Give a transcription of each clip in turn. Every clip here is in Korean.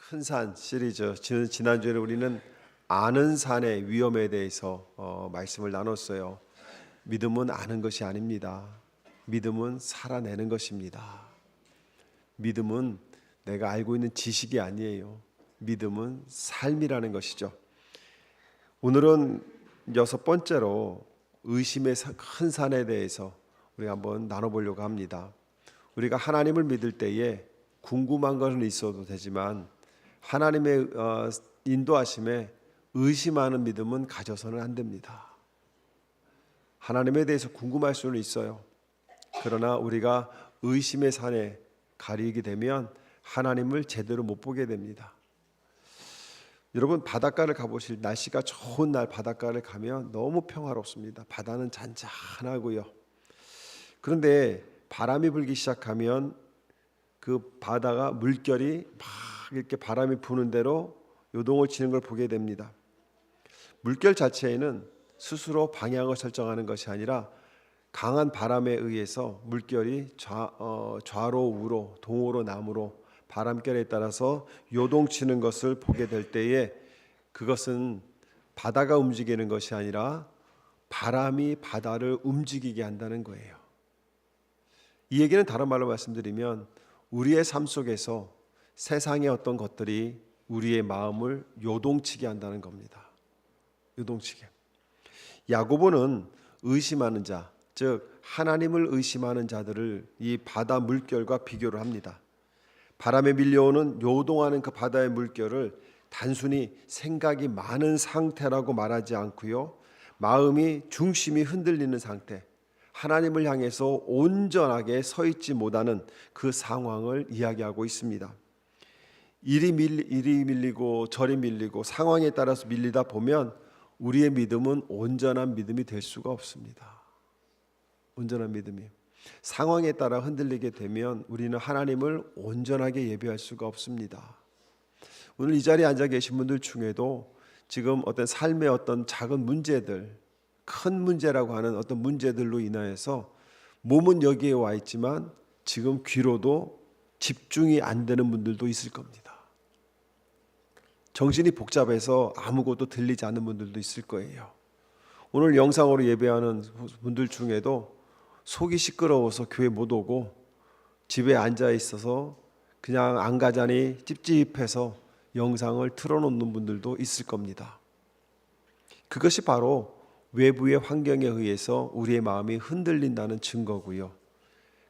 큰 산 시리즈 지난주에는 우리는 아는 산의 위험에 대해서 말씀을 나눴어요. 믿음은 아는 것이 아닙니다. 믿음은 살아내는 것입니다. 믿음은 내가 알고 있는 지식이 아니에요. 믿음은 삶이라는 것이죠. 오늘은 6번째로 의심의 큰 산에 대해서 우리가 한번 나눠보려고 합니다. 우리가 하나님을 믿을 때에 궁금한 것은 있어도 되지만 하나님의 인도하심에 의심하는 믿음은 가져서는 안 됩니다. 하나님에 대해서 궁금할 수는 있어요. 그러나 우리가 의심의 산에 가리게 되면 하나님을 제대로 못 보게 됩니다. 여러분, 바닷가를 가보실, 날씨가 좋은 날 바닷가를 가면 너무 평화롭습니다. 바다는 잔잔하고요. 그런데 바람이 불기 시작하면 그 바다가 물결이 막 이렇게 바람이 부는 대로 요동을 치는 걸 보게 됩니다. 물결 자체에는 스스로 방향을 설정하는 것이 아니라 강한 바람에 의해서 물결이 좌로 우로 동으로 남으로 바람결에 따라서 요동치는 것을 보게 될 때에 그것은 바다가 움직이는 것이 아니라 바람이 바다를 움직이게 한다는 거예요. 이 얘기는 다른 말로 말씀드리면 우리의 삶 속에서 세상의 어떤 것들이 우리의 마음을 요동치게 한다는 겁니다. 요동치게. 야고보는 의심하는 자, 즉 하나님을 의심하는 자들을 이 바다 물결과 비교를 합니다. 바람에 밀려오는 요동하는 그 바다의 물결을 단순히 생각이 많은 상태라고 말하지 않고요, 마음이 중심이 흔들리는 상태, 하나님을 향해서 온전하게 서 있지 못하는 그 상황을 이야기하고 있습니다. 이리 밀리고 저리 밀리고 상황에 따라서 밀리다 보면 우리의 믿음은 온전한 믿음이 될 수가 없습니다. 온전한 믿음이 상황에 따라 흔들리게 되면 우리는 하나님을 온전하게 예배할 수가 없습니다. 오늘 이 자리에 앉아 계신 분들 중에도 지금 어떤 삶의 어떤 작은 문제들, 큰 문제라고 하는 어떤 문제들로 인하여서 몸은 여기에 와 있지만 지금 귀로도 집중이 안 되는 분들도 있을 겁니다. 정신이 복잡해서 아무것도 들리지 않는 분들도 있을 거예요. 오늘 영상으로 예배하는 분들 중에도 속이 시끄러워서 교회 못 오고 집에 앉아 있어서 그냥 안 가자니 찝찝해서 영상을 틀어놓는 분들도 있을 겁니다. 그것이 바로 외부의 환경에 의해서 우리의 마음이 흔들린다는 증거고요.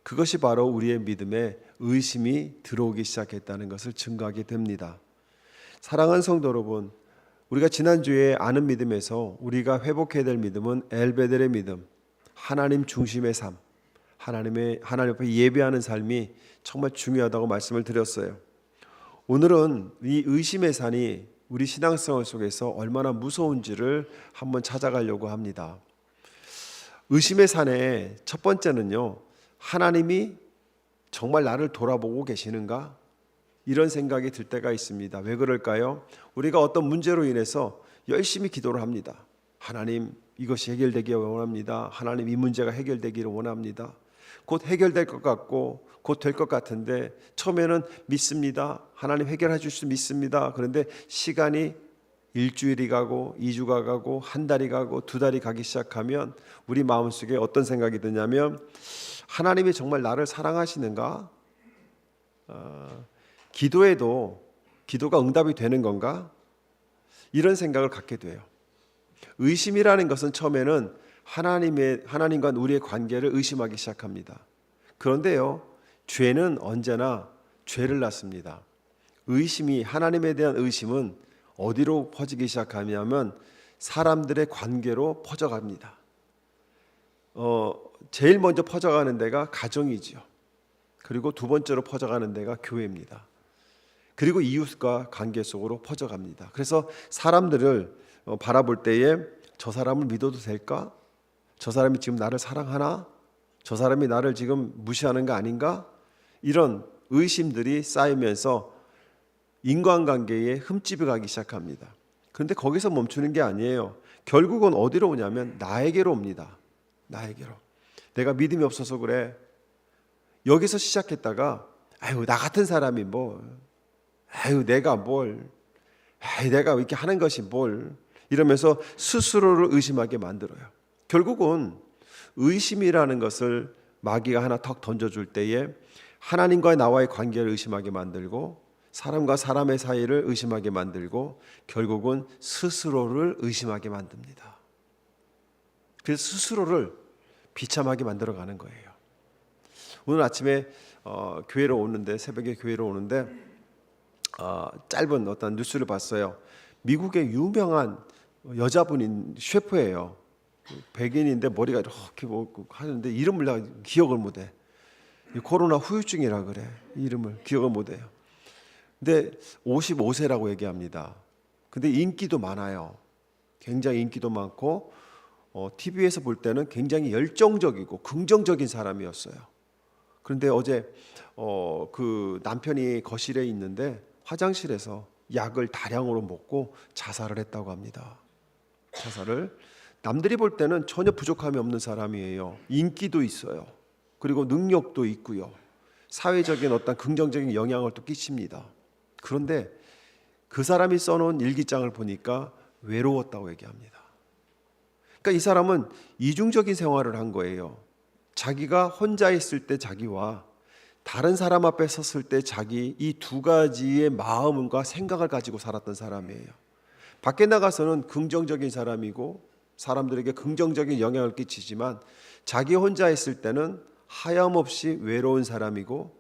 그것이 바로 우리의 믿음에 의심이 들어오기 시작했다는 것을 증거하게 됩니다. 사랑하는 성도 여러분, 우리가 지난주에 아는 믿음에서 우리가 회복해야 될 믿음은 엘베델의 믿음, 하나님 중심의 삶, 하나님 앞에 예배하는 삶이 정말 중요하다고 말씀을 드렸어요. 오늘은 이 의심의 산이 우리 신앙생활 속에서 얼마나 무서운지를 한번 찾아가려고 합니다. 의심의 산의 첫 번째는요, 하나님이 정말 나를 돌아보고 계시는가? 이런 생각이 들 때가 있습니다. 왜 그럴까요? 우리가 어떤 문제로 인해서 열심히 기도를 합니다. 하나님, 이것이 해결되기를 원합니다. 하나님, 이 문제가 해결되기를 원합니다. 곧 해결될 것 같고 곧 될 것 같은데 처음에는 믿습니다. 하나님 해결해 주실 수 믿습니다. 그런데 시간이 일주일이 가고 2주가 가고 한 달이 가고 2달이 가기 시작하면 우리 마음속에 어떤 생각이 드냐면 하나님이 정말 나를 사랑하시는가? 기도해도 기도가 응답이 되는 건가? 이런 생각을 갖게 돼요. 의심이라는 것은 처음에는 하나님과 우리의 관계를 의심하기 시작합니다. 그런데요, 죄는 언제나 죄를 낳습니다. 의심이, 하나님에 대한 의심은 어디로 퍼지기 시작하냐면 사람들의 관계로 퍼져갑니다. 제일 먼저 퍼져가는 데가 가정이죠. 그리고 두 번째로 퍼져가는 데가 교회입니다. 그리고 이웃과 관계 속으로 퍼져갑니다. 그래서 사람들을 바라볼 때에 저 사람을 믿어도 될까? 저 사람이 지금 나를 사랑하나? 저 사람이 나를 지금 무시하는 거 아닌가? 이런 의심들이 쌓이면서 인간관계에 흠집이 가기 시작합니다. 그런데 거기서 멈추는 게 아니에요. 결국은 어디로 오냐면 나에게로 옵니다. 나에게로. 내가 믿음이 없어서 그래. 여기서 시작했다가 아유, 나 같은 사람이 뭐 아유 내가 뭘, 아유 내가 이렇게 하는 것이 뭘, 이러면서 스스로를 의심하게 만들어요. 결국은 의심이라는 것을 마귀가 하나 턱 던져줄 때에 하나님과 나와의 관계를 의심하게 만들고 사람과 사람의 사이를 의심하게 만들고 결국은 스스로를 의심하게 만듭니다. 그래서 스스로를 비참하게 만들어가는 거예요. 오늘 아침에 교회로 오는데, 새벽에 교회로 오는데 짧은 어떤 뉴스를 봤어요. 미국의 유명한 여자분인 셰프예요. 백인인데 머리가 이렇게 하는데 이름을 내가 기억을 못해. 코로나 후유증이라 그래. 이름을 기억을 못해요. 근데 55세라고 얘기합니다. 근데 인기도 많아요. 굉장히 인기도 많고 TV에서 볼 때는 굉장히 열정적이고 긍정적인 사람이었어요. 그런데 어제 그 남편이 거실에 있는데 화장실에서 약을 다량으로 먹고 자살을 했다고 합니다. 자살을. 남들이 볼 때는 전혀 부족함이 없는 사람이에요. 인기도 있어요. 그리고 능력도 있고요. 사회적인 어떤 긍정적인 영향을 또 끼칩니다. 그런데 그 사람이 써놓은 일기장을 보니까 외로웠다고 얘기합니다. 그러니까 이 사람은 이중적인 생활을 한 거예요. 자기가 혼자 있을 때 자기와 다른 사람 앞에 섰을 때 자기, 이 두 가지의 마음과 생각을 가지고 살았던 사람이에요. 밖에 나가서는 긍정적인 사람이고 사람들에게 긍정적인 영향을 끼치지만 자기 혼자 있을 때는 하염없이 외로운 사람이고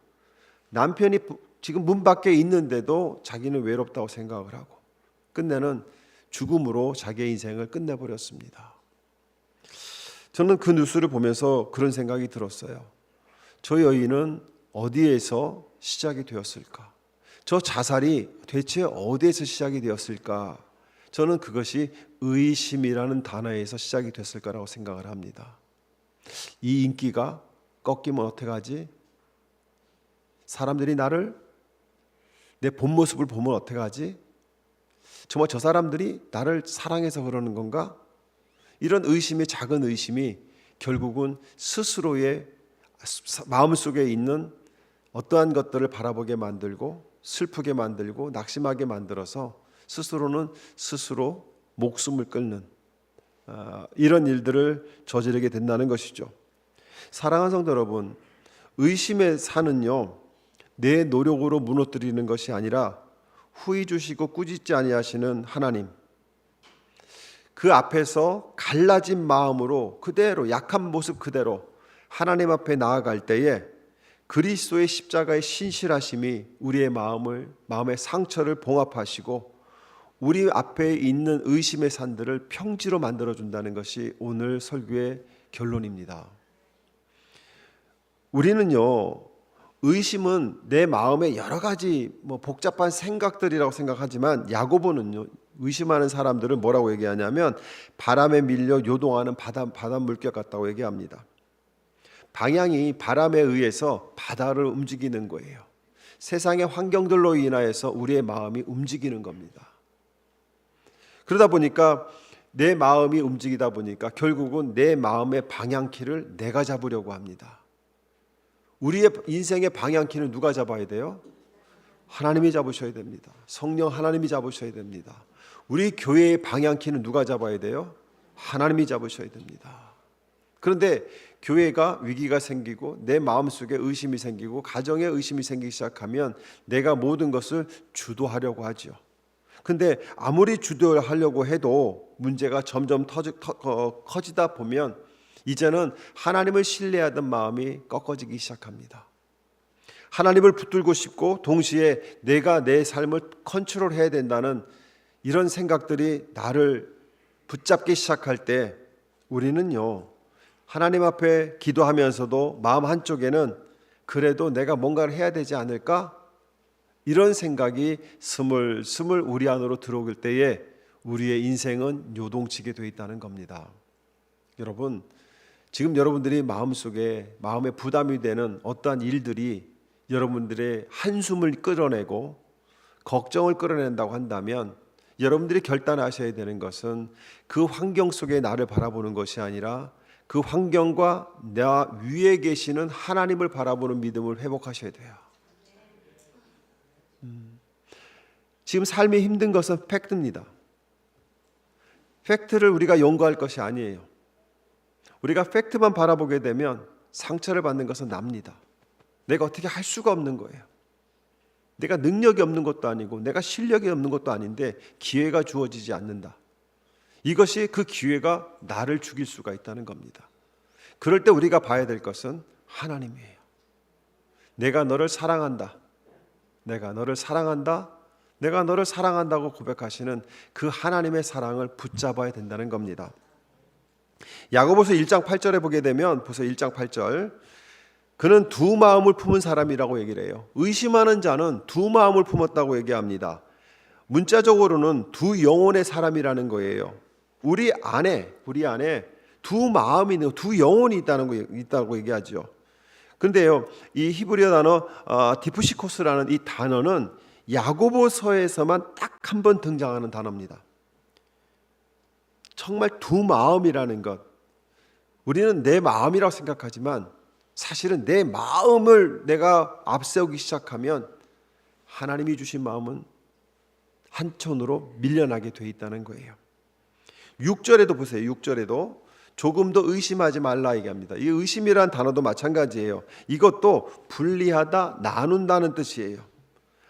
남편이 지금 문 밖에 있는데도 자기는 외롭다고 생각을 하고 끝내는 죽음으로 자기의 인생을 끝내버렸습니다. 저는 그 뉴스를 보면서 그런 생각이 들었어요. 저 여인은 어디에서 시작이 되었을까? 저 자살이 대체 어디에서 시작이 되었을까? 저는 그것이 의심이라는 단어에서 시작이 됐을 거라고 생각을 합니다. 이 인기가 꺾이면 어떡하지? 사람들이 나를 내 본 모습을 보면 어떡하지? 정말 저 사람들이 나를 사랑해서 그러는 건가? 이런 의심이, 작은 의심이 결국은 스스로의 마음속에 있는 어떠한 것들을 바라보게 만들고 슬프게 만들고 낙심하게 만들어서 스스로는 스스로 목숨을 끊는 이런 일들을 저지르게 된다는 것이죠. 사랑하는 성도 여러분, 의심의 산은요 내 노력으로 무너뜨리는 것이 아니라 후히 주시고 꾸짖지 아니하시는 하나님, 그 앞에서 갈라진 마음으로 그대로 약한 모습 그대로 하나님 앞에 나아갈 때에 그리스도의 십자가의 신실하심이 우리의 마음의 상처를 봉합하시고 우리 앞에 있는 의심의 산들을 평지로 만들어준다는 것이 오늘 설교의 결론입니다. 우리는요 의심은 내 마음에 여러 가지 복잡한 생각들이라고 생각하지만 야고보는요 의심하는 사람들을 뭐라고 얘기하냐면 바람에 밀려 요동하는 바닷 물결 같다고 얘기합니다. 방향이 바람에 의해서 바다를 움직이는 거예요. 세상의 환경들로 인하여서 우리의 마음이 움직이는 겁니다. 그러다 보니까 내 마음이 움직이다 보니까 결국은 내 마음의 방향키를 내가 잡으려고 합니다. 우리의 인생의 방향키는 누가 잡아야 돼요? 하나님이 잡으셔야 됩니다. 성령 하나님이 잡으셔야 됩니다. 우리 교회의 방향키는 누가 잡아야 돼요? 하나님이 잡으셔야 됩니다. 그런데 교회가 위기가 생기고 내 마음속에 의심이 생기고 가정에 의심이 생기기 시작하면 내가 모든 것을 주도하려고 하죠. 근데 아무리 주도하려고 해도 문제가 점점 커지다 보면 이제는 하나님을 신뢰하던 마음이 꺾어지기 시작합니다. 하나님을 붙들고 싶고 동시에 내가 내 삶을 컨트롤해야 된다는 이런 생각들이 나를 붙잡기 시작할 때 우리는요 하나님 앞에 기도하면서도 마음 한쪽에는 그래도 내가 뭔가를 해야 되지 않을까? 이런 생각이 스물스물 우리 안으로 들어올 때에 우리의 인생은 요동치게 되어 있다는 겁니다. 여러분, 지금 여러분들이 마음속에 마음에 부담이 되는 어떠한 일들이 여러분들의 한숨을 끌어내고 걱정을 끌어낸다고 한다면 여러분들이 결단하셔야 되는 것은 그 환경 속에 나를 바라보는 것이 아니라 그 환경과 나 위에 계시는 하나님을 바라보는 믿음을 회복하셔야 돼요. 지금 삶이 힘든 것은 팩트입니다. 팩트를 우리가 연구할 것이 아니에요. 우리가 팩트만 바라보게 되면 상처를 받는 것은 납니다. 내가 어떻게 할 수가 없는 거예요. 내가 능력이 없는 것도 아니고 내가 실력이 없는 것도 아닌데 기회가 주어지지 않는다. 이것이 그 기회가 나를 죽일 수가 있다는 겁니다. 그럴 때 우리가 봐야 될 것은 하나님이에요. 내가 너를 사랑한다. 내가 너를 사랑한다. 내가 너를 사랑한다고 고백하시는 그 하나님의 사랑을 붙잡아야 된다는 겁니다. 야고보서 1장 8절에 보게 되면 보세요. 1장 8절. 그는 두 마음을 품은 사람이라고 얘기를 해요. 의심하는 자는 두 마음을 품었다고 얘기합니다. 문자적으로는 두 영혼의 사람이라는 거예요. 우리 안에 두 마음이 있는, 두 영혼이 있다고 얘기하죠. 그런데요, 이 히브리어 단어 디프시코스라는 이 단어는 야고보서에서만 딱 한 번 등장하는 단어입니다. 정말 두 마음이라는 것, 우리는 내 마음이라고 생각하지만 사실은 내 마음을 내가 앞세우기 시작하면 하나님이 주신 마음은 한촌으로 밀려나게 돼 있다는 거예요. 6절에도 보세요. 6절에도 조금 더 의심하지 말라 얘기합니다. 이 의심이라는 단어도 마찬가지예요. 이것도 분리하다, 나눈다는 뜻이에요.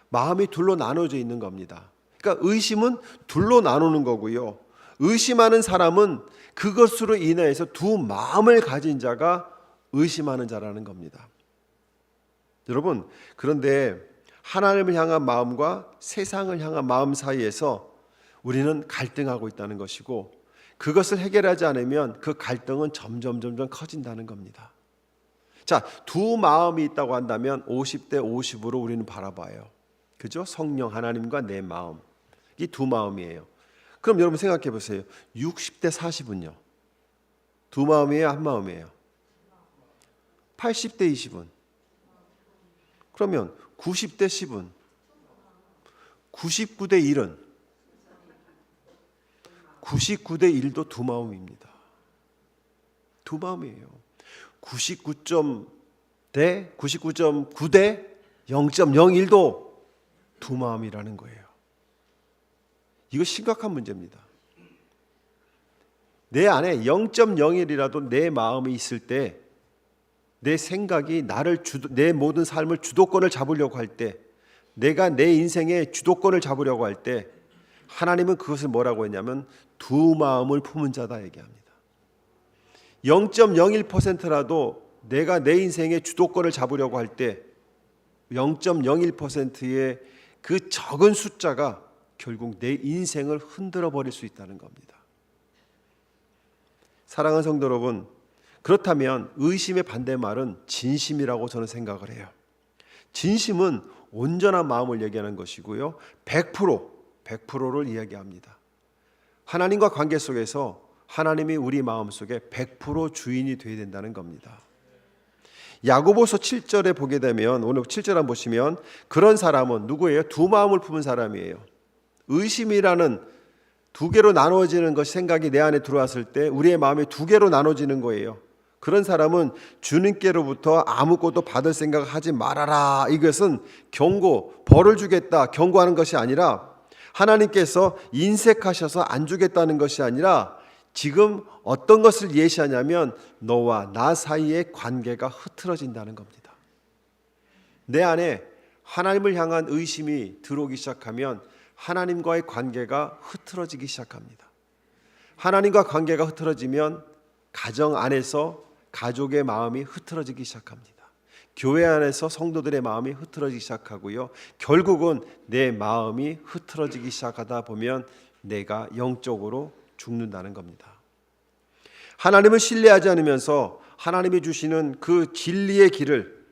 마음이 둘로 나눠져 있는 겁니다. 그러니까 의심은 둘로 나누는 거고요. 의심하는 사람은 그것으로 인해서 두 마음을 가진 자가 의심하는 자라는 겁니다. 여러분, 그런데 하나님을 향한 마음과 세상을 향한 마음 사이에서 우리는 갈등하고 있다는 것이고, 그것을 해결하지 않으면 그 갈등은 점점 커진다는 겁니다. 자, 두 마음이 있다고 한다면 50대 50으로 우리는 바라봐요. 그죠? 성령 하나님과 내 마음, 이 두 마음이에요. 그럼 여러분 생각해 보세요. 60대 40은요? 두 마음이에요? 한 마음이에요? 80대 20은? 그러면 90대 10은? 99대 1은? 99대 1도 두 마음입니다. 두 마음이에요. 99.9대 0.01도 두 마음이라는 거예요. 이거 심각한 문제입니다. 내 안에 0.01이라도 내 마음이 있을 때, 내 생각이 내 모든 삶을 주도권을 잡으려고 할 때, 내가 내 인생의 주도권을 잡으려고 할 때, 하나님은 그것을 뭐라고 했냐면 두 마음을 품은 자다 얘기합니다. 0.01%라도 내가 내 인생의 주도권을 잡으려고 할 때 0.01%의 그 적은 숫자가 결국 내 인생을 흔들어 버릴 수 있다는 겁니다. 사랑하는 성도 여러분, 그렇다면 의심의 반대말은 진심이라고 저는 생각을 해요. 진심은 온전한 마음을 얘기하는 것이고요, 100%를 이야기합니다. 하나님과 관계 속에서 하나님이 우리 마음속에 100% 주인이 되어야 된다는 겁니다. 야고보서 7절에 보게 되면, 오늘 7절 한번 보시면 그런 사람은 누구예요? 두 마음을 품은 사람이에요. 의심이라는 두 개로 나눠지는 것이 생각이 내 안에 들어왔을 때 우리의 마음이 두 개로 나눠지는 거예요. 그런 사람은 주님께로부터 아무것도 받을 생각하지 말아라. 이것은 경고, 벌을 주겠다 경고하는 것이 아니라, 하나님께서 인색하셔서 안 주겠다는 것이 아니라 지금 어떤 것을 예시하냐면 너와 나 사이의 관계가 흐트러진다는 겁니다. 내 안에 하나님을 향한 의심이 들어오기 시작하면 하나님과의 관계가 흐트러지기 시작합니다. 하나님과 관계가 흐트러지면 가정 안에서 가족의 마음이 흐트러지기 시작합니다. 교회 안에서 성도들의 마음이 흐트러지기 시작하고요, 결국은 내 마음이 흐트러지기 시작하다 보면 내가 영적으로 죽는다는 겁니다. 하나님을 신뢰하지 않으면서 하나님이 주시는 그 진리의 길을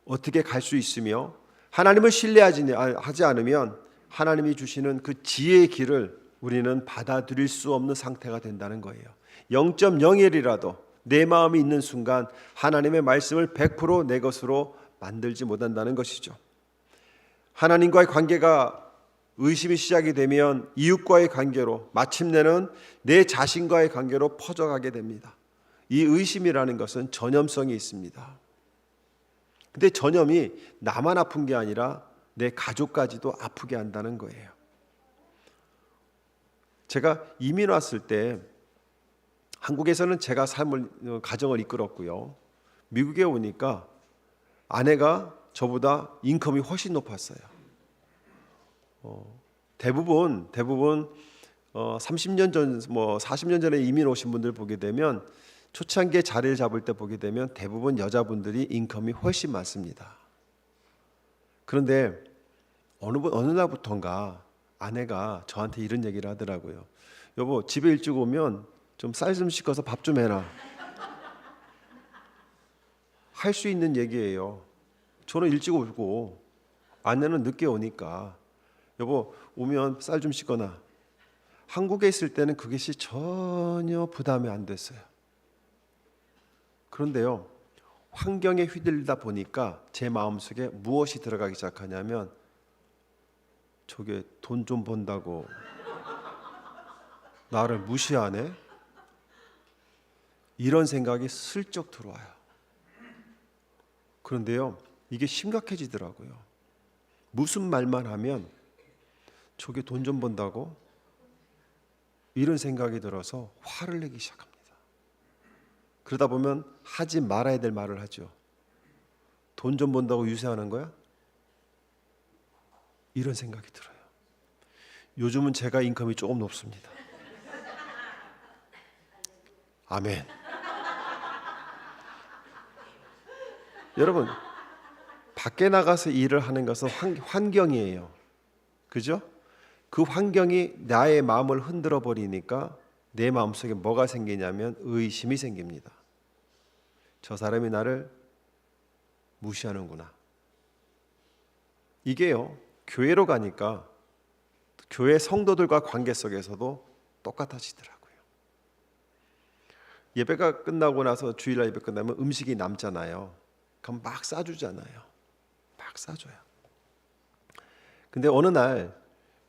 어떻게 갈 수 있으며, 하나님을 신뢰하지 않으면 하나님이 주시는 그 지혜의 길을 우리는 받아들일 수 없는 상태가 된다는 거예요. 0.01이라도 내 마음이 있는 순간 하나님의 말씀을 100% 내 것으로 만들지 못한다는 것이죠. 하나님과의 관계가 의심이 시작이 되면 이웃과의 관계로, 마침내는 내 자신과의 관계로 퍼져가게 됩니다. 이 의심이라는 것은 전염성이 있습니다. 근데 전염이 나만 아픈 게 아니라 내 가족까지도 아프게 한다는 거예요. 제가 이민 왔을 때 한국에서는 제가 가정을 이끌었고요. 미국에 오니까 아내가 저보다 인컴이 훨씬 높았어요. 대부분 30년 전, 40년 전에 이민 오신 분들 보게 되면 초창기에 자리를 잡을 때 보게 되면 대부분 여자분들이 인컴이 훨씬 많습니다. 그런데 어느 날부턴가 아내가 저한테 이런 얘기를 하더라고요. 여보, 집에 일찍 오면 좀 쌀 좀 씻어서 밥 좀 해라. 할 수 있는 얘기예요. 저는 일찍 오고 아내는 늦게 오니까 여보, 오면 쌀 좀 씻거나. 한국에 있을 때는 그것이 전혀 부담이 안 됐어요. 그런데요, 환경에 휘둘리다 보니까 제 마음속에 무엇이 들어가기 시작하냐면, 저게 돈 좀 번다고 나를 무시하네? 이런 생각이 슬쩍 들어와요. 그런데요, 이게 심각해지더라고요. 무슨 말만 하면 저게 돈 좀 번다고? 이런 생각이 들어서 화를 내기 시작합니다. 그러다 보면 하지 말아야 될 말을 하죠. 돈 좀 번다고 유세하는 거야? 이런 생각이 들어요. 요즘은 제가 인컴이 조금 높습니다. 아멘. 여러분, 밖에 나가서 일을 하는 것은 환경이에요. 그죠? 그 환경이 나의 마음을 흔들어 버리니까 내 마음속에 뭐가 생기냐면 의심이 생깁니다. 저 사람이 나를 무시하는구나. 이게요, 교회로 가니까 교회 성도들과 관계 속에서도 똑같아지더라고요. 예배가 끝나고 나서 주일날 예배 끝나면 음식이 남잖아요. 그럼 막 싸주잖아요. 막 싸줘요. 근데 어느 날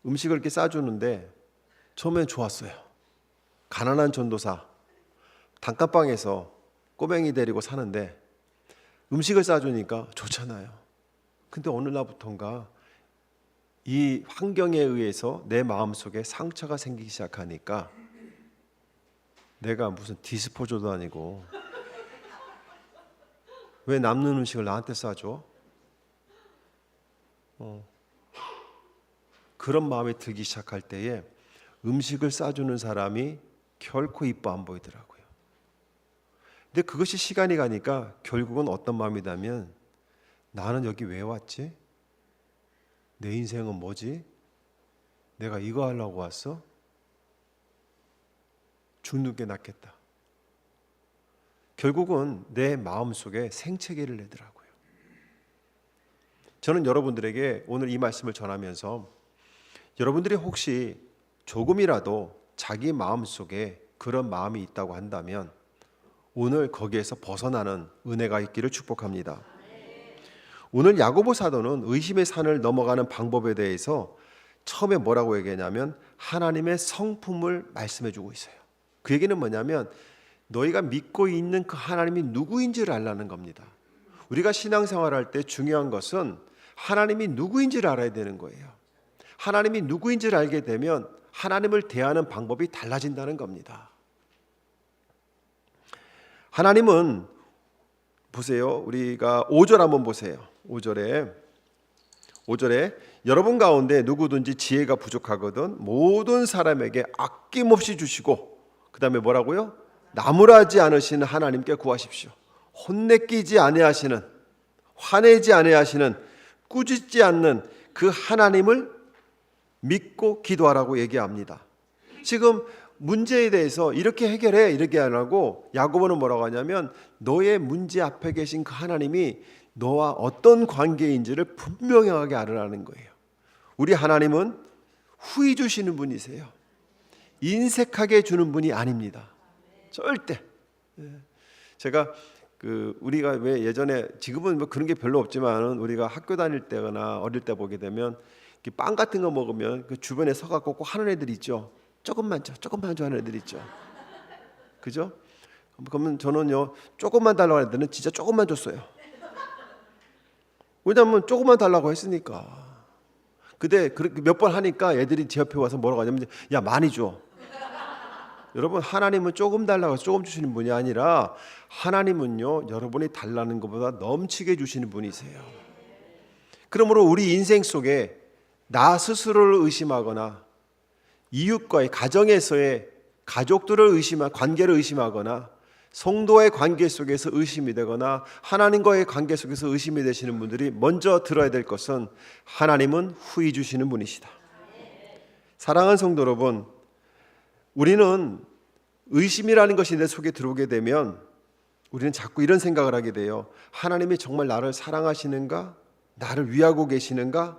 음식을 이렇게 싸주는데 처음엔 좋았어요. 가난한 전도사, 단칸방에서 꼬맹이 데리고 사는데 음식을 싸주니까 좋잖아요. 근데 어느 날부턴가 이 환경에 의해서 내 마음속에 상처가 생기기 시작하니까 내가 무슨 디스포저도 아니고 왜 남는 음식을 나한테 싸줘? 그런 마음이 들기 시작할 때에 음식을 싸주는 사람이 결코 이뻐 안 보이더라고요. 근데 그것이 시간이 가니까 결국은 어떤 마음이냐면, 나는 여기 왜 왔지? 내 인생은 뭐지? 내가 이거 하려고 왔어? 죽는 게 낫겠다. 결국은 내 마음속에 생채기를 내더라고요. 저는 여러분들에게 오늘 이 말씀을 전하면서 여러분들이 혹시 조금이라도 자기 마음속에 그런 마음이 있다고 한다면 오늘 거기에서 벗어나는 은혜가 있기를 축복합니다. 오늘 야고보 사도는 의심의 산을 넘어가는 방법에 대해서 처음에 뭐라고 얘기하냐면 하나님의 성품을 말씀해 주고 있어요. 그 얘기는 뭐냐면 너희가 믿고 있는 그 하나님이 누구인지를 알라는 겁니다. 우리가 신앙생활할 때 중요한 것은 하나님이 누구인지를 알아야 되는 거예요. 하나님이 누구인지를 알게 되면 하나님을 대하는 방법이 달라진다는 겁니다. 하나님은 보세요. 우리가 5절 한번 보세요. 5절에 여러분 가운데 누구든지 지혜가 부족하거든 모든 사람에게 아낌없이 주시고, 그 다음에 뭐라고요? 나무라지 않으시는 하나님께 구하십시오. 혼내키지 아니하시는, 화내지 아니하시는, 꾸짖지 않는 그 하나님을 믿고 기도하라고 얘기합니다. 지금 문제에 대해서 이렇게 해결해 이렇게 안 하고 야고보는 뭐라고 하냐면 너의 문제 앞에 계신 그 하나님이 너와 어떤 관계인지를 분명하게 알으라는 거예요. 우리 하나님은 후히 주시는 분이세요. 인색하게 주는 분이 아닙니다. 절대. 제가 우리가 왜 예전에, 지금은 뭐 그런 게 별로 없지만 우리가 학교 다닐 때거나 어릴 때 보게 되면 빵 같은 거 먹으면 그 주변에 서갖고 꼭 하는 애들 있죠. 조금만 줘 하는 애들 있죠. 그죠? 그러면 저는요 조금만 달라고 하는 애들은 진짜 조금만 줬어요. 왜냐하면 조금만 달라고 했으니까. 근데 그렇게 몇 번 하니까 애들이 제 옆에 와서 뭐라고 하냐면 야 많이 줘. 여러분 하나님은 조금 달라고 해서 조금 주시는 분이 아니라 하나님은요 여러분이 달라는 것보다 넘치게 주시는 분이세요. 그러므로 우리 인생 속에 나 스스로를 의심하거나 이웃과의 가정에서의 가족들을 관계를 의심하거나 성도의 관계 속에서 의심이 되거나 하나님과의 관계 속에서 의심이 되시는 분들이 먼저 들어야 될 것은 하나님은 후히 주시는 분이시다. 사랑하는 성도 여러분, 우리는 의심이라는 것이 내 속에 들어오게 되면 우리는 자꾸 이런 생각을 하게 돼요. 하나님이 정말 나를 사랑하시는가? 나를 위하고 계시는가?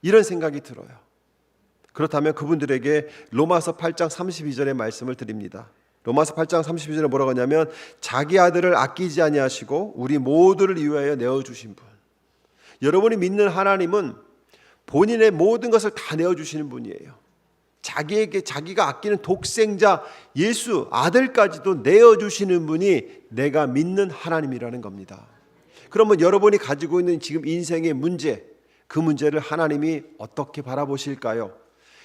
이런 생각이 들어요. 그렇다면 그분들에게 로마서 8장 32절의 말씀을 드립니다. 로마서 8장 32절에 뭐라고 하냐면 자기 아들을 아끼지 아니하시고 우리 모두를 위하여 내어주신 분. 여러분이 믿는 하나님은 본인의 모든 것을 다 내어주시는 분이에요. 자기가 아끼는 독생자 예수 아들까지도 내어주시는 분이 내가 믿는 하나님이라는 겁니다. 그러면 여러분이 가지고 있는 지금 인생의 문제, 그 문제를 하나님이 어떻게 바라보실까요?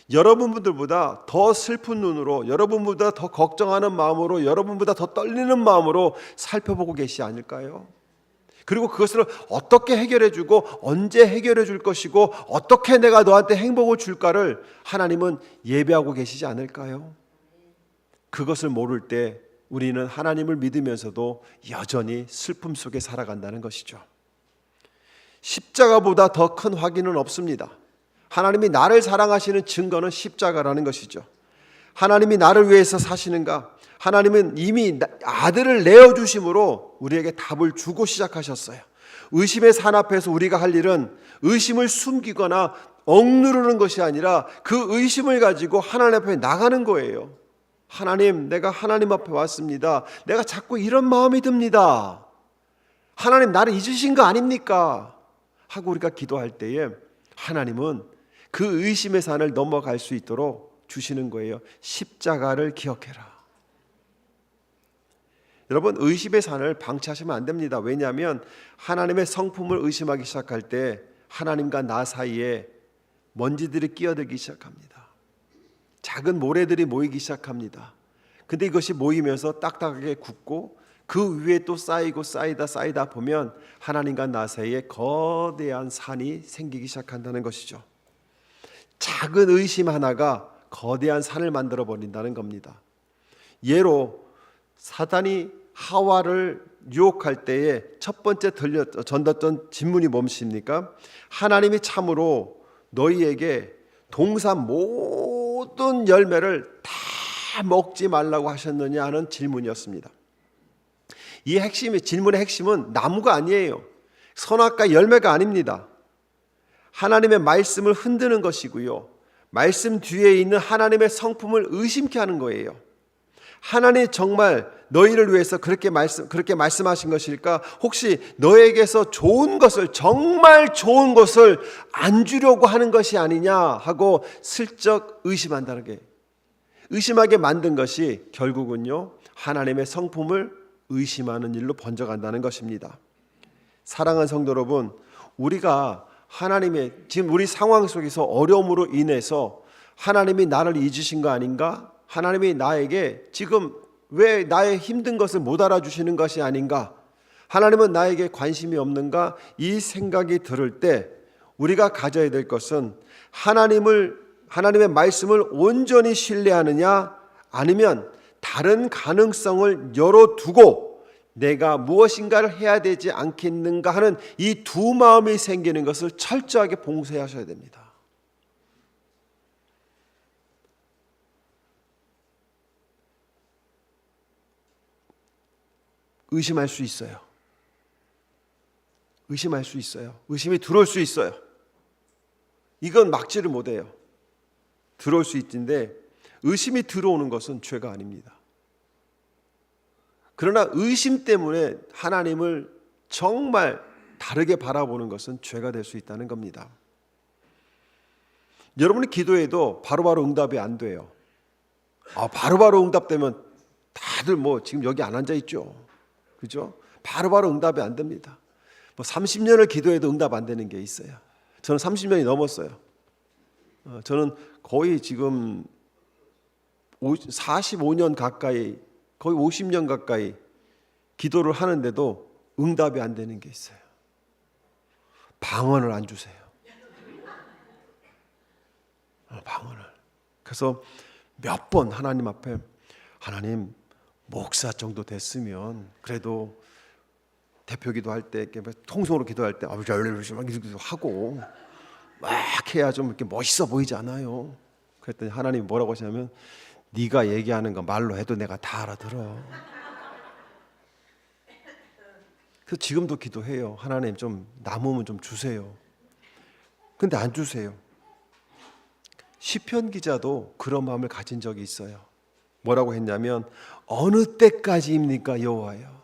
여러분들보다 더 슬픈 눈으로, 여러분보다 더 걱정하는 마음으로, 여러분보다 더 떨리는 마음으로 살펴보고 계시지 않을까요? 그리고 그것을 어떻게 해결해 주고 언제 해결해 줄 것이고 어떻게 내가 너한테 행복을 줄까를 하나님은 예배하고 계시지 않을까요? 그것을 모를 때 우리는 하나님을 믿으면서도 여전히 슬픔 속에 살아간다는 것이죠. 십자가보다 더 큰 확인은 없습니다. 하나님이 나를 사랑하시는 증거는 십자가라는 것이죠. 하나님이 나를 위해서 사시는가? 하나님은 이미 아들을 내어주심으로 우리에게 답을 주고 시작하셨어요. 의심의 산 앞에서 우리가 할 일은 의심을 숨기거나 억누르는 것이 아니라 그 의심을 가지고 하나님 앞에 나가는 거예요. 하나님, 내가 하나님 앞에 왔습니다. 내가 자꾸 이런 마음이 듭니다. 하나님, 나를 잊으신 거 아닙니까? 하고 우리가 기도할 때에 하나님은 그 의심의 산을 넘어갈 수 있도록 주시는 거예요. 십자가를 기억해라. 여러분, 의심의 산을 방치하시면 안 됩니다. 왜냐하면 하나님의 성품을 의심하기 시작할 때 하나님과 나 사이에 먼지들이 끼어들기 시작합니다. 작은 모래들이 모이기 시작합니다. 근데 이것이 모이면서 딱딱하게 굳고 그 위에 또 쌓이고 쌓이다 보면 하나님과 나 사이에 거대한 산이 생기기 시작한다는 것이죠. 작은 의심 하나가 거대한 산을 만들어 버린다는 겁니다. 예로 사단이 하와를 유혹할 때에 첫 번째 던졌던 질문이 무엇입니까? 하나님이 참으로 너희에게 동산 모든 열매를 다 먹지 말라고 하셨느냐 하는 질문이었습니다. 이 질문의 핵심은 나무가 아니에요. 선악과 열매가 아닙니다. 하나님의 말씀을 흔드는 것이고요. 말씀 뒤에 있는 하나님의 성품을 의심케 하는 거예요. 하나님이 정말 너희를 위해서 그렇게 말씀하신 것일까? 혹시 너에게서 좋은 것을, 정말 좋은 것을 안 주려고 하는 것이 아니냐 하고 슬쩍 의심한다는 게, 의심하게 만든 것이 결국은요 하나님의 성품을 의심하는 일로 번져간다는 것입니다. 사랑하는 성도 여러분, 우리가 하나님의 지금 우리 상황 속에서 어려움으로 인해서 하나님이 나를 잊으신 거 아닌가? 하나님이 나에게 지금 왜 나의 힘든 것을 못 알아주시는 것이 아닌가? 하나님은 나에게 관심이 없는가? 이 생각이 들을 때 우리가 가져야 될 것은 하나님의 말씀을 온전히 신뢰하느냐, 아니면 다른 가능성을 열어두고 내가 무엇인가를 해야 되지 않겠는가 하는 이 두 마음이 생기는 것을 철저하게 봉쇄하셔야 됩니다. 의심할 수 있어요. 의심할 수 있어요. 의심이 들어올 수 있어요. 이건 막지를 못해요. 들어올 수 있는데 의심이 들어오는 것은 죄가 아닙니다. 그러나 의심 때문에 하나님을 정말 다르게 바라보는 것은 죄가 될 수 있다는 겁니다. 여러분이 기도해도 바로바로 응답이 안 돼요. 바로바로 응답되면 다들 지금 여기 안 앉아 있죠. 그죠? 바로바로 응답이 안 됩니다. 30년을 기도해도 응답 안 되는 게 있어요. 저는 30년이 넘었어요. 저는 거의 지금 45년 가까이, 거의 50년 가까이 기도를 하는데도 응답이 안 되는 게 있어요. 방언을 안 주세요. 방언을. 그래서 몇 번 하나님 앞에, 하나님 목사 정도 됐으면 그래도 대표 기도할 때 통성으로 기도할 때 하고 막 해야 좀 이렇게 멋있어 보이지 않아요? 그랬더니 하나님이 뭐라고 하시냐면, 네가 얘기하는 거 말로 해도 내가 다 알아들어. 그래서 지금도 기도해요. 하나님 좀 남으면 좀 주세요. 근데 안 주세요. 시편 기자도 그런 마음을 가진 적이 있어요. 뭐라고 했냐면, 어느 때까지입니까 여호와여?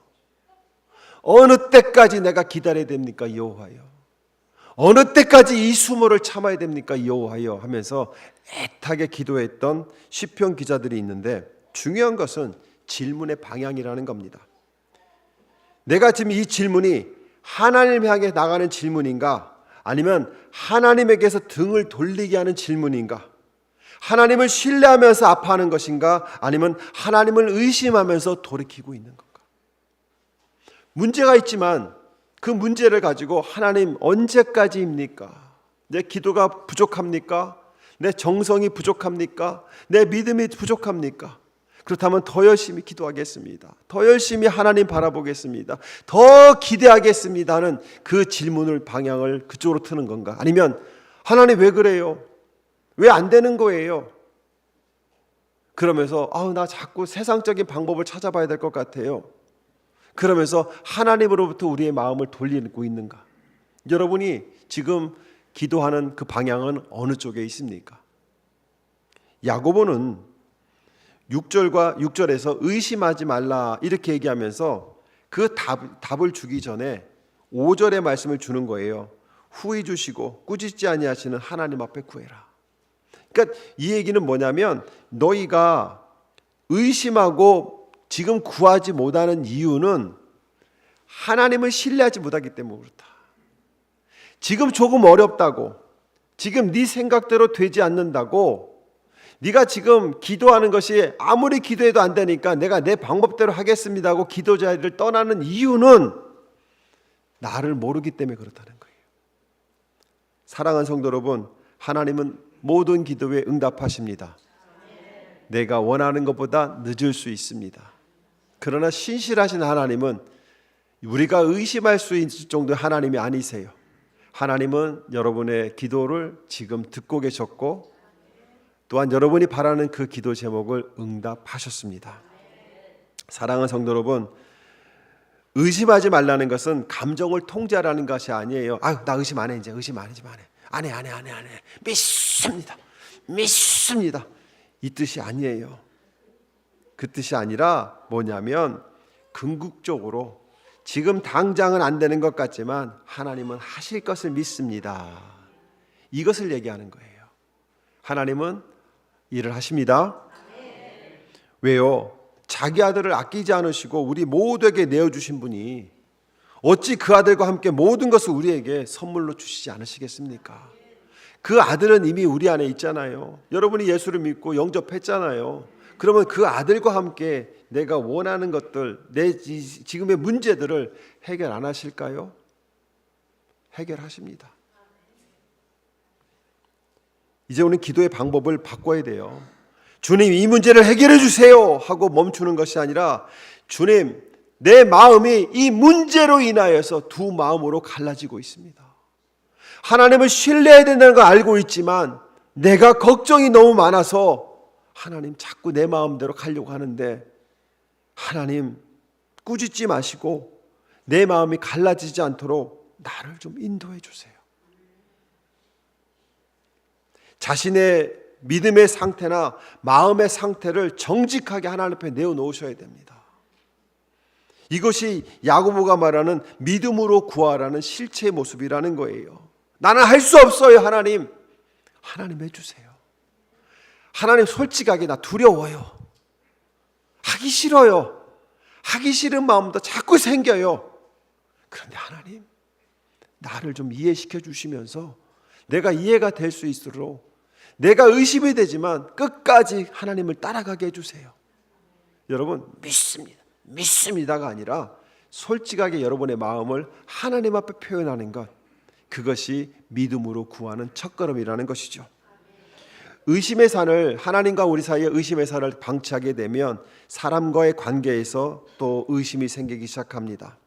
어느 때까지 내가 기다려야 됩니까 여호와여? 어느 때까지 이 수모를 참아야 됩니까 여호와여? 하면서 애타게 기도했던 시편 기자들이 있는데, 중요한 것은 질문의 방향이라는 겁니다. 내가 지금 이 질문이 하나님 향해 나가는 질문인가, 아니면 하나님에게서 등을 돌리게 하는 질문인가, 하나님을 신뢰하면서 아파하는 것인가, 아니면 하나님을 의심하면서 돌이키고 있는 건가. 문제가 있지만 그 문제를 가지고 하나님 언제까지입니까? 내 기도가 부족합니까? 내 정성이 부족합니까? 내 믿음이 부족합니까? 그렇다면 더 열심히 기도하겠습니다. 더 열심히 하나님 바라보겠습니다. 더 기대하겠습니다 하는 그 질문을, 방향을 그쪽으로 트는 건가? 아니면 하나님 왜 그래요? 왜 안 되는 거예요? 그러면서 나 자꾸 세상적인 방법을 찾아봐야 될 것 같아요. 그러면서 하나님으로부터 우리의 마음을 돌리고 있는가? 여러분이 지금 기도하는 그 방향은 어느 쪽에 있습니까? 야고보는 6절에서 의심하지 말라 이렇게 얘기하면서 그 답을 주기 전에 5절의 말씀을 주는 거예요. 후히 주시고 꾸짖지 아니하시는 하나님 앞에 구해라. 그러니까 이 얘기는 뭐냐면, 너희가 의심하고 지금 구하지 못하는 이유는 하나님을 신뢰하지 못하기 때문에 그렇다. 지금 조금 어렵다고, 지금 네 생각대로 되지 않는다고, 네가 지금 기도하는 것이 아무리 기도해도 안 되니까 내가 내 방법대로 하겠습니다 하고 기도 자리를 떠나는 이유는 나를 모르기 때문에 그렇다는 거예요. 사랑하는 성도 여러분, 하나님은 모든 기도에 응답하십니다. 내가 원하는 것보다 늦을 수 있습니다. 그러나 신실하신 하나님은 우리가 의심할 수 있을 정도의 하나님이 아니세요. 하나님은 여러분의 기도를 지금 듣고 계셨고, 또한 여러분이 바라는 그 기도 제목을 응답하셨습니다. 사랑하는 성도 여러분, 의심하지 말라는 것은 감정을 통제하라는 것이 아니에요. 나 의심 안 해, 이제 의심 안 해. 안 해. 믿습니다. 이 뜻이 아니에요. 그 뜻이 아니라 뭐냐면, 궁극적으로 지금 당장은 안 되는 것 같지만 하나님은 하실 것을 믿습니다. 이것을 얘기하는 거예요. 하나님은 일을 하십니다. 왜요? 자기 아들을 아끼지 않으시고 우리 모두에게 내어주신 분이 어찌 그 아들과 함께 모든 것을 우리에게 선물로 주시지 않으시겠습니까? 그 아들은 이미 우리 안에 있잖아요. 여러분이 예수를 믿고 영접했잖아요. 그러면 그 아들과 함께 내가 원하는 것들, 내 지금의 문제들을 해결 안 하실까요? 해결하십니다. 이제 우리는 기도의 방법을 바꿔야 돼요. 주님, 이 문제를 해결해 주세요 하고 멈추는 것이 아니라, 주님, 내 마음이 이 문제로 인하여서 두 마음으로 갈라지고 있습니다. 하나님을 신뢰해야 된다는 걸 알고 있지만 내가 걱정이 너무 많아서 하나님 자꾸 내 마음대로 가려고 하는데, 하나님 꾸짖지 마시고 내 마음이 갈라지지 않도록 나를 좀 인도해 주세요. 자신의 믿음의 상태나 마음의 상태를 정직하게 하나님 앞에 내어놓으셔야 됩니다. 이것이 야고보가 말하는 믿음으로 구하라는 실체의 모습이라는 거예요. 나는 할 수 없어요. 하나님 해주세요. 하나님, 솔직하게 나 두려워요. 하기 싫어요. 하기 싫은 마음도 자꾸 생겨요. 그런데 하나님, 나를 좀 이해시켜 주시면서 내가 이해가 될 수 있도록 내가 의심이 되지만 끝까지 하나님을 따라가게 해주세요. 여러분, 믿습니다가 아니라 솔직하게 여러분의 마음을 하나님 앞에 표현하는 것, 그것이 믿음으로 구하는 첫걸음이라는 것이죠. 의심의 산을, 하나님과 우리 사이에 의심의 산을 방치하게 되면 사람과의 관계에서 또 의심이 생기기 시작합니다.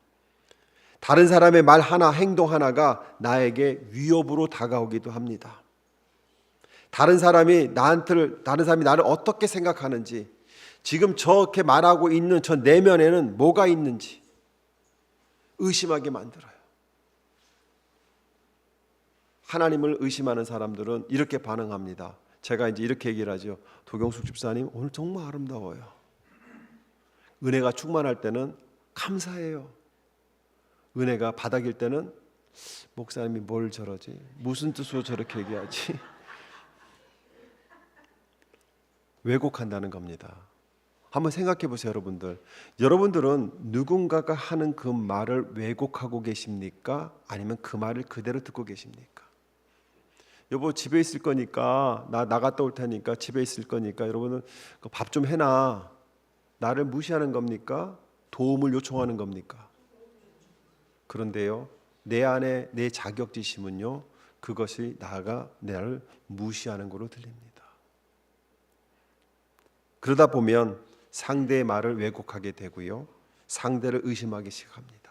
다른 사람의 말 하나, 행동 하나가 나에게 위협으로 다가오기도 합니다. 다른 사람이 나를 어떻게 생각하는지, 지금 저렇게 말하고 있는 저 내면에는 뭐가 있는지 의심하게 만들어요. 하나님을 의심하는 사람들은 이렇게 반응합니다. 제가 이제 이렇게 얘기를 하죠. 도경숙 집사님, 오늘 정말 아름다워요. 은혜가 충만할 때는 감사해요. 은혜가 바닥일 때는 목사님이 뭘 저러지? 무슨 뜻으로 저렇게 얘기하지? 왜곡한다는 겁니다. 한번 생각해 보세요, 여러분들. 여러분들은 누군가가 하는 그 말을 왜곡하고 계십니까? 아니면 그 말을 그대로 듣고 계십니까? 여보, 집에 있을 거니까, 나 나갔다 올 테니까 집에 있을 거니까 여러분은 밥 좀 해놔. 나를 무시하는 겁니까? 도움을 요청하는 겁니까? 그런데요, 내 안에 내 자격지심은요, 그것이 나를 무시하는 거로 들립니다. 그러다 보면 상대의 말을 왜곡하게 되고요, 상대를 의심하기 시작합니다.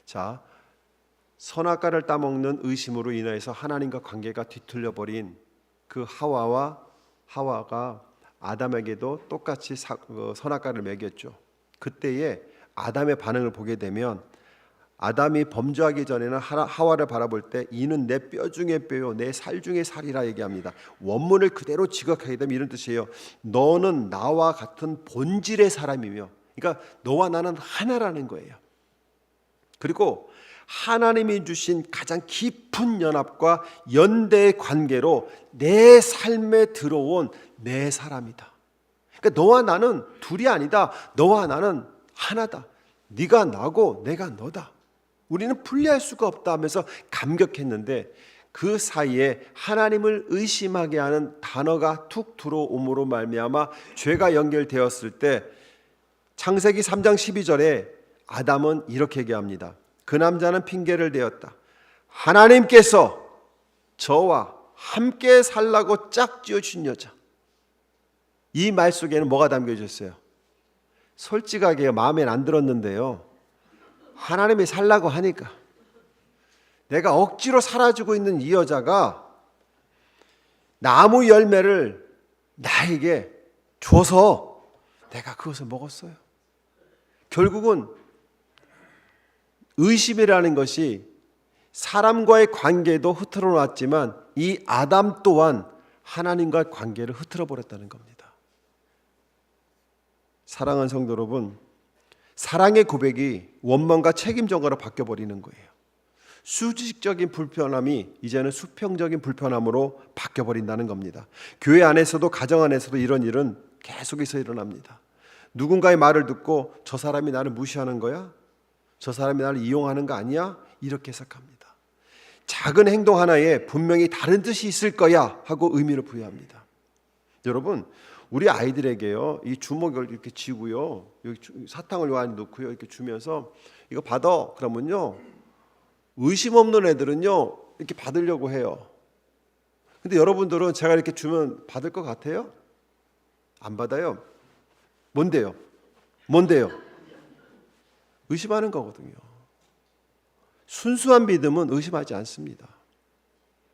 자, 선악과를 따먹는 의심으로 인해서 하나님과 관계가 뒤틀려 버린 그 하와가 아담에게도 똑같이 선악과를 먹였죠. 그때에 아담의 반응을 보게 되면, 아담이 범죄하기 전에는 하와를 바라볼 때 이는 내 뼈 중에 뼈요 내 살 중에 살이라 얘기합니다. 원문을 그대로 지각하게 되면 이런 뜻이에요. 너는 나와 같은 본질의 사람이며, 그러니까 너와 나는 하나라는 거예요. 그리고 하나님이 주신 가장 깊은 연합과 연대의 관계로 내 삶에 들어온 내 사람이다. 그러니까 너와 나는 둘이 아니다. 너와 나는 하나다. 네가 나고 내가 너다. 우리는 분리할 수가 없다 하면서 감격했는데, 그 사이에 하나님을 의심하게 하는 단어가 툭 들어옴으로 말미암아 죄가 연결되었을 때, 창세기 3장 12절에 아담은 이렇게 얘기합니다. 그 남자는 핑계를 대었다. 하나님께서 저와 함께 살라고 짝지어 주신 여자. 이 말 속에는 뭐가 담겨져 있어요? 솔직하게 마음에 안 들었는데요, 하나님이 살라고 하니까, 내가 억지로 살아주고 있는 이 여자가 나무 열매를 나에게 줘서 내가 그것을 먹었어요. 결국은 의심이라는 것이 사람과의 관계도 흐트러 놨지만 이 아담 또한 하나님과의 관계를 흐트러 버렸다는 겁니다. 사랑하는 성도 여러분, 사랑의 고백이 원망과 책임 전가로 바뀌어버리는 거예요. 수직적인 불편함이 이제는 수평적인 불편함으로 바뀌어버린다는 겁니다. 교회 안에서도 가정 안에서도 이런 일은 계속해서 일어납니다. 누군가의 말을 듣고 저 사람이 나를 무시하는 거야? 저 사람이 나를 이용하는 거 아니야? 이렇게 해석합니다. 작은 행동 하나에 분명히 다른 뜻이 있을 거야 하고 의미를 부여합니다. 여러분, 우리 아이들에게요, 이 주먹을 이렇게 쥐고요, 여기 사탕을 요 안에 넣고요, 이렇게 주면서 이거 받아 그러면요, 의심 없는 애들은요 이렇게 받으려고 해요. 근데 여러분들은 제가 이렇게 주면 받을 것 같아요? 안 받아요. 뭔데요? 의심하는 거거든요. 순수한 믿음은 의심하지 않습니다.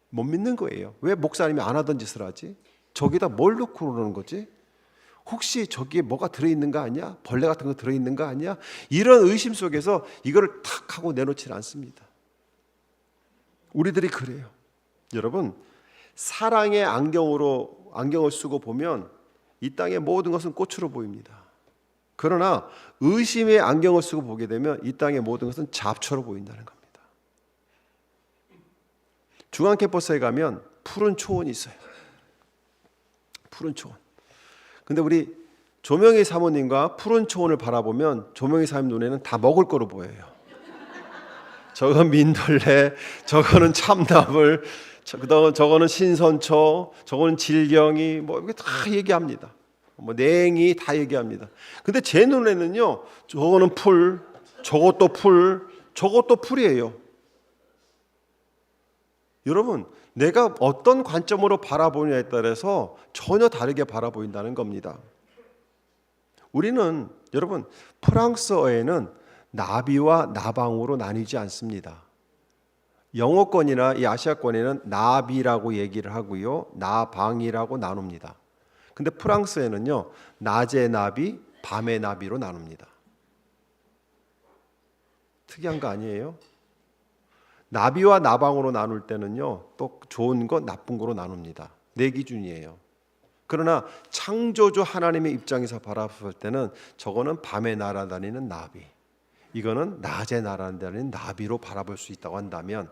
못 믿는 거예요. 왜 목사님이 안 하던 짓을 하지? 저기다 뭘 넣고 그러는 거지? 혹시 저기에 뭐가 들어있는 거 아니야? 벌레 같은 거 들어있는 거 아니야? 이런 의심 속에서 이거를 탁 하고 내놓지 않습니다. 우리들이 그래요. 여러분, 사랑의 안경을 쓰고 보면 이 땅의 모든 것은 꽃으로 보입니다. 그러나 의심의 안경을 쓰고 보게 되면 이 땅의 모든 것은 잡초로 보인다는 겁니다. 중앙 캠퍼스에 가면 푸른 초원이 있어요. 푸른 초원. 근데 우리 조명희 사모님과 푸른 초원을 바라보면 조명희 사모님 눈에는 다 먹을 거로 보여요. 저건 민들레, 저거는 참나물, 저거는 신선초, 저거는 질경이 뭐 이렇게 다 얘기합니다. 뭐 냉이 다 얘기합니다. 근데 제 눈에는요, 저거는 풀, 저것도 풀, 저것도 풀이에요. 여러분, 내가 어떤 관점으로 바라보냐에 따라서 전혀 다르게 바라보인다는 겁니다. 우리는 여러분, 프랑스어에는 나비와 나방으로 나뉘지 않습니다. 영어권이나 이 아시아권에는 나비라고 얘기를 하고요, 나방이라고 나눕니다. 근데 프랑스에는요, 낮의 나비, 밤의 나비로 나눕니다. 특이한 거 아니에요? 나비와 나방으로 나눌 때는요, 또 좋은 거 나쁜 거로 나눕니다. 내 기준이에요. 그러나 창조주 하나님의 입장에서 바라볼 때는 저거는 밤에 날아다니는 나비, 이거는 낮에 날아다니는 나비로 바라볼 수 있다고 한다면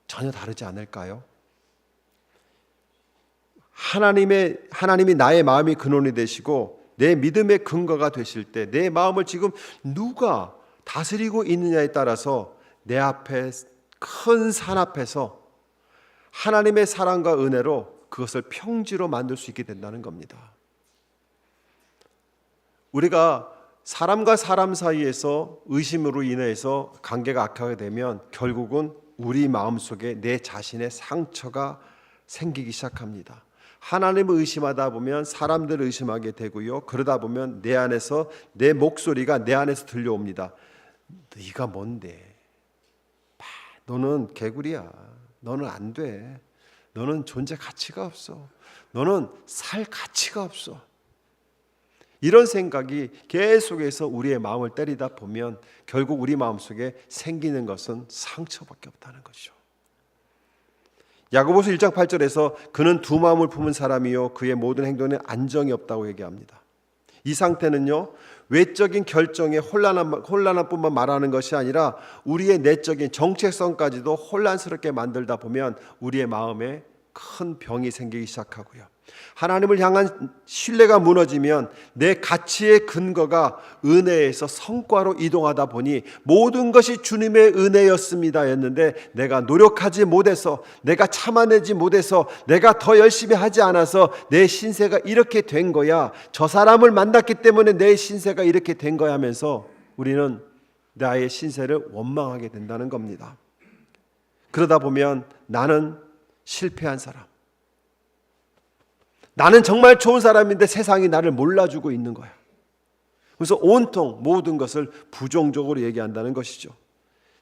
전혀 다르지 않을까요? 하나님이 나의 마음이 근원이 되시고 내 믿음의 근거가 되실 때 내 마음을 지금 누가 다스리고 있느냐에 따라서 내 앞에 큰 산 앞에서 하나님의 사랑과 은혜로 그것을 평지로 만들 수 있게 된다는 겁니다. 우리가 사람과 사람 사이에서 의심으로 인해서 관계가 악화가 되면 결국은 우리 마음속에 내 자신의 상처가 생기기 시작합니다. 하나님을 의심하다 보면 사람들을 의심하게 되고요, 그러다 보면 내 안에서 내 목소리가 내 안에서 들려옵니다. 네가 뭔데? 너는 개구리야. 너는 안 돼. 너는 존재 가치가 없어. 너는 살 가치가 없어. 이런 생각이 계속해서 우리의 마음을 때리다 보면 결국 우리 마음속에 생기는 것은 상처밖에 없다는 것이죠. 야고보서 1장 8절에서 그는 두 마음을 품은 사람이요 그의 모든 행동에 안정이 없다고 얘기합니다. 이 상태는요, 외적인 결정에 혼란한 뿐만 말하는 것이 아니라 우리의 내적인 정체성까지도 혼란스럽게 만들다 보면 우리의 마음에 큰 병이 생기기 시작하고요, 하나님을 향한 신뢰가 무너지면 내 가치의 근거가 은혜에서 성과로 이동하다 보니 모든 것이 주님의 은혜였습니다 였는데 내가 노력하지 못해서, 내가 참아내지 못해서, 내가 더 열심히 하지 않아서 내 신세가 이렇게 된 거야, 저 사람을 만났기 때문에 내 신세가 이렇게 된 거야 하면서 우리는 나의 신세를 원망하게 된다는 겁니다. 그러다 보면 나는 실패한 사람, 나는 정말 좋은 사람인데 세상이 나를 몰라주고 있는 거야. 그래서 온통 모든 것을 부정적으로 얘기한다는 것이죠.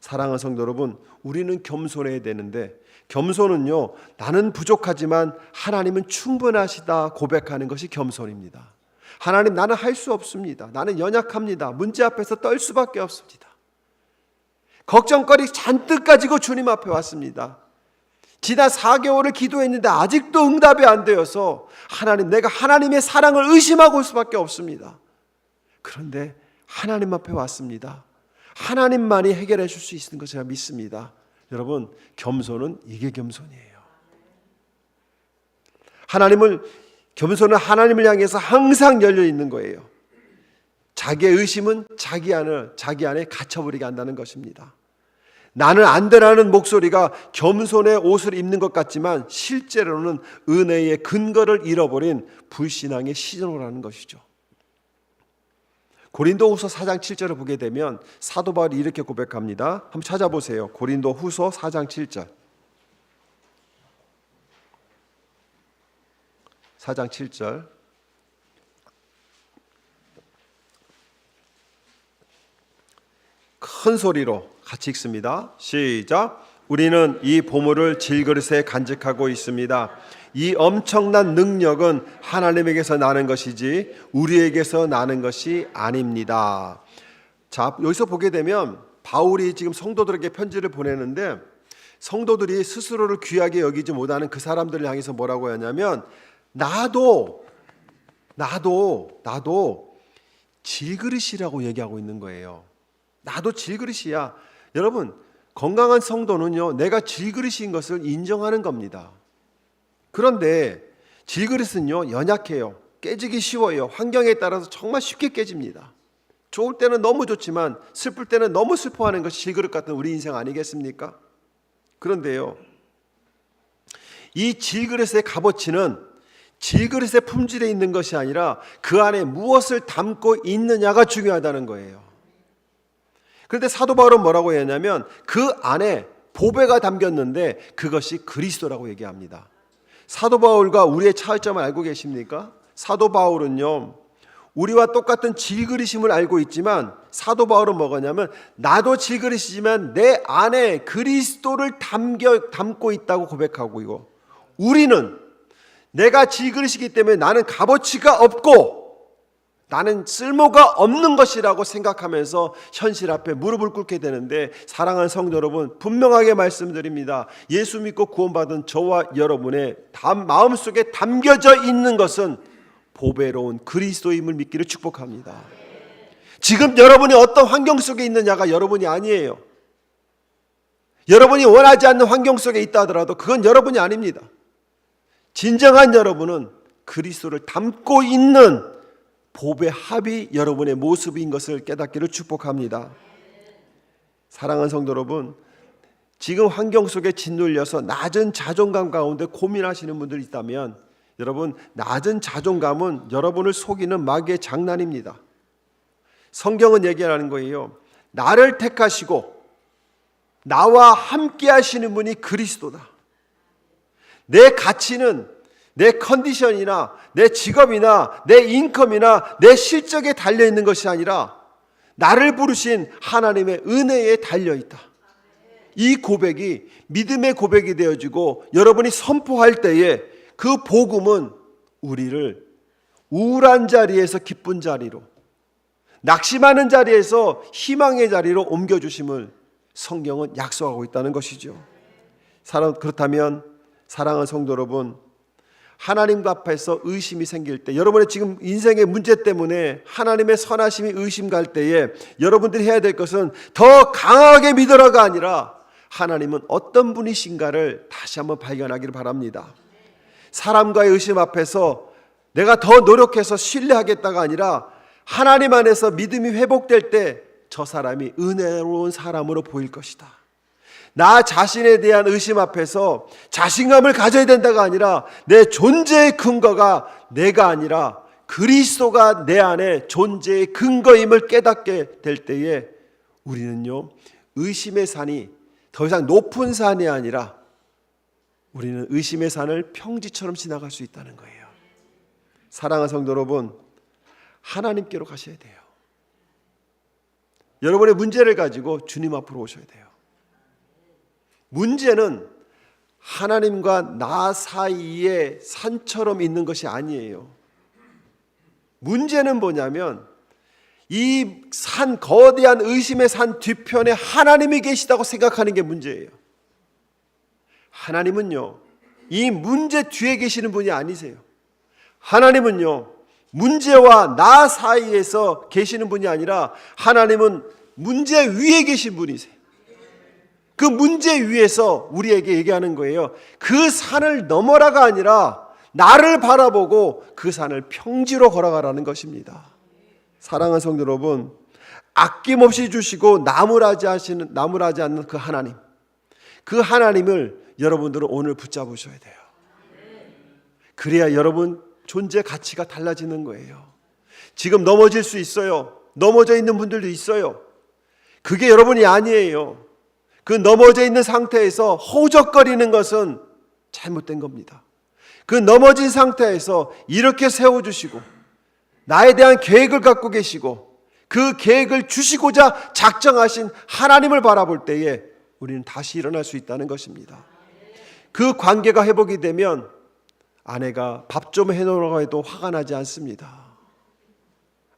사랑하는 성도 여러분, 우리는 겸손해야 되는데 겸손은요, 나는 부족하지만 하나님은 충분하시다 고백하는 것이 겸손입니다. 하나님, 나는 할 수 없습니다. 나는 연약합니다. 문제 앞에서 떨 수밖에 없습니다. 걱정거리 잔뜩 가지고 주님 앞에 왔습니다. 지난 4개월을 기도했는데 아직도 응답이 안 되어서 하나님, 내가 하나님의 사랑을 의심하고 올 수밖에 없습니다. 그런데 하나님 앞에 왔습니다. 하나님만이 해결해 줄 수 있는 것을 제가 믿습니다. 여러분, 겸손은 이게 겸손이에요. 겸손은 하나님을 향해서 항상 열려 있는 거예요. 자기의 의심은 자기 안에 갇혀버리게 한다는 것입니다. 나는 안 되라는 목소리가 겸손의 옷을 입는 것 같지만 실제로는 은혜의 근거를 잃어버린 불신앙의 시전이라는 것이죠. 고린도후서 4장 7절을 보게 되면 사도 바울이 이렇게 고백합니다. 한번 찾아보세요. 고린도후서 4장 7절. 4장 7절. 큰 소리로 같이 읽습니다. 시작. 우리는 이 보물을 질그릇에 간직하고 있습니다. 이 엄청난 능력은 하나님에게서 나는 것이지 우리에게서 나는 것이 아닙니다. 자, 여기서 보게 되면 바울이 지금 성도들에게 편지를 보내는데 성도들이 스스로를 귀하게 여기지 못하는 그 사람들을 향해서 뭐라고 하냐면 나도 질그릇이라고 얘기하고 있는 거예요. 나도 질그릇이야. 여러분, 건강한 성도는요, 내가 질그릇인 것을 인정하는 겁니다. 그런데 질그릇은요, 연약해요. 깨지기 쉬워요. 환경에 따라서 정말 쉽게 깨집니다. 좋을 때는 너무 좋지만 슬플 때는 너무 슬퍼하는 것이 질그릇 같은 우리 인생 아니겠습니까? 그런데요, 이 질그릇의 값어치는 질그릇의 품질에 있는 것이 아니라 그 안에 무엇을 담고 있느냐가 중요하다는 거예요. 그런데 사도 바울은 뭐라고 했냐면 그 안에 보배가 담겼는데 그것이 그리스도라고 얘기합니다. 사도 바울과 우리의 차이점을 알고 계십니까? 사도 바울은요, 우리와 똑같은 질그릇임을 알고 있지만 사도 바울은 뭐냐면 나도 질그릇이지만 내 안에 그리스도를 담고 있다고 고백하고 있고, 우리는 내가 질그릇이기 때문에 나는 값어치가 없고 나는 쓸모가 없는 것이라고 생각하면서 현실 앞에 무릎을 꿇게 되는데, 사랑하는 성도 여러분, 분명하게 말씀드립니다. 예수 믿고 구원받은 저와 여러분의 마음속에 담겨져 있는 것은 보배로운 그리스도임을 믿기를 축복합니다. 지금 여러분이 어떤 환경 속에 있느냐가 여러분이 아니에요. 여러분이 원하지 않는 환경 속에 있다 하더라도 그건 여러분이 아닙니다. 진정한 여러분은 그리스도를 담고 있는 보배 합이 여러분의 모습인 것을 깨닫기를 축복합니다. 사랑하는 성도 여러분, 지금 환경 속에 짓눌려서 낮은 자존감 가운데 고민하시는 분들이 있다면, 여러분, 낮은 자존감은 여러분을 속이는 마귀의 장난입니다. 성경은 얘기하는 거예요. 나를 택하시고 나와 함께 하시는 분이 그리스도다. 내 가치는 내 컨디션이나 내 직업이나 내 인컴이나 내 실적에 달려있는 것이 아니라 나를 부르신 하나님의 은혜에 달려있다. 이 고백이 믿음의 고백이 되어지고 여러분이 선포할 때에 그 복음은 우리를 우울한 자리에서 기쁜 자리로, 낙심하는 자리에서 희망의 자리로 옮겨주심을 성경은 약속하고 있다는 것이죠. 그렇다면 사랑하는 성도 여러분, 하나님 앞에서 의심이 생길 때, 여러분의 지금 인생의 문제 때문에 하나님의 선하심이 의심갈 때에 여러분들이 해야 될 것은 더 강하게 믿으라가 아니라 하나님은 어떤 분이신가를 다시 한번 발견하기를 바랍니다. 사람과의 의심 앞에서 내가 더 노력해서 신뢰하겠다가 아니라 하나님 안에서 믿음이 회복될 때 저 사람이 은혜로운 사람으로 보일 것이다. 나 자신에 대한 의심 앞에서 자신감을 가져야 된다가 아니라 내 존재의 근거가 내가 아니라 그리스도가 내 안에 존재의 근거임을 깨닫게 될 때에 우리는요, 의심의 산이 더 이상 높은 산이 아니라 우리는 의심의 산을 평지처럼 지나갈 수 있다는 거예요. 사랑하는 성도 여러분, 하나님께로 가셔야 돼요. 여러분의 문제를 가지고 주님 앞으로 오셔야 돼요. 문제는 하나님과 나 사이에 산처럼 있는 것이 아니에요. 문제는 뭐냐면 이 산, 거대한 의심의 산 뒤편에 하나님이 계시다고 생각하는 게 문제예요. 하나님은요, 이 문제 뒤에 계시는 분이 아니세요. 하나님은요, 문제와 나 사이에서 계시는 분이 아니라 하나님은 문제 위에 계신 분이세요. 그 문제 위에서 우리에게 얘기하는 거예요. 그 산을 넘어라가 아니라 나를 바라보고 그 산을 평지로 걸어가라는 것입니다. 사랑하는 성도 여러분, 아낌없이 주시고 나무라지 않는 그 하나님, 그 하나님을 여러분들은 오늘 붙잡으셔야 돼요. 그래야 여러분 존재 가치가 달라지는 거예요. 지금 넘어질 수 있어요. 넘어져 있는 분들도 있어요. 그게 여러분이 아니에요. 그 넘어져 있는 상태에서 허우적거리는 것은 잘못된 겁니다. 그 넘어진 상태에서 이렇게 세워주시고 나에 대한 계획을 갖고 계시고 그 계획을 주시고자 작정하신 하나님을 바라볼 때에 우리는 다시 일어날 수 있다는 것입니다. 그 관계가 회복이 되면 아내가 밥 좀 해놓으라고 해도 화가 나지 않습니다.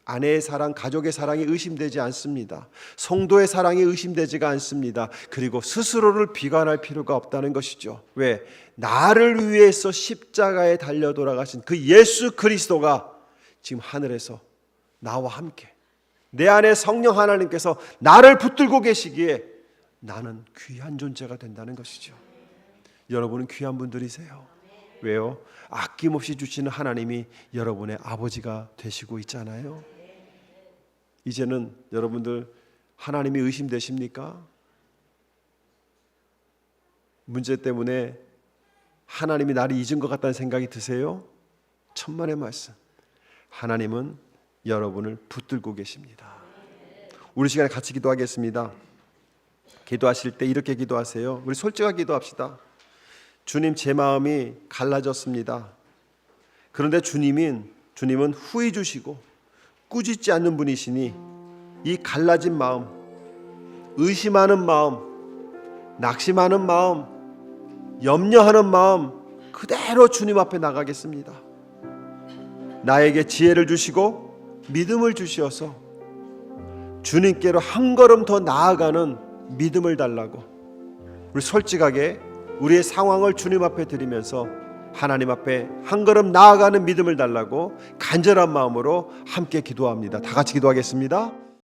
아내의 사랑, 가족의 사랑이 의심되지 않습니다. 성도의 사랑이 의심되지가 않습니다. 그리고 스스로를 비관할 필요가 없다는 것이죠. 왜? 나를 위해서 십자가에 달려 돌아가신 그 예수 그리스도가 지금 하늘에서 나와 함께, 내 안에 성령 하나님께서 나를 붙들고 계시기에 나는 귀한 존재가 된다는 것이죠. 여러분은 귀한 분들이세요. 왜요? 아낌없이 주시는 하나님이 여러분의 아버지가 되시고 있잖아요. 이제는 여러분들 하나님이 의심되십니까? 문제 때문에 하나님이 나를 잊은 것 같다는 생각이 드세요? 천만의 말씀. 하나님은 여러분을 붙들고 계십니다. 우리 시간에 같이 기도하겠습니다. 기도하실 때 이렇게 기도하세요. 우리 솔직하게 기도합시다. 주님, 제 마음이 갈라졌습니다. 그런데 주님은 후히 주시고 꾸짖지 않는 분이시니 이 갈라진 마음, 의심하는 마음, 낙심하는 마음, 염려하는 마음 그대로 주님 앞에 나가겠습니다. 나에게 지혜를 주시고 믿음을 주시어서 주님께로 한 걸음 더 나아가는 믿음을 달라고 우리 솔직하게 우리의 상황을 주님 앞에 드리면서 하나님 앞에 한 걸음 나아가는 믿음을 달라고 간절한 마음으로 함께 기도합니다. 다 같이 기도하겠습니다.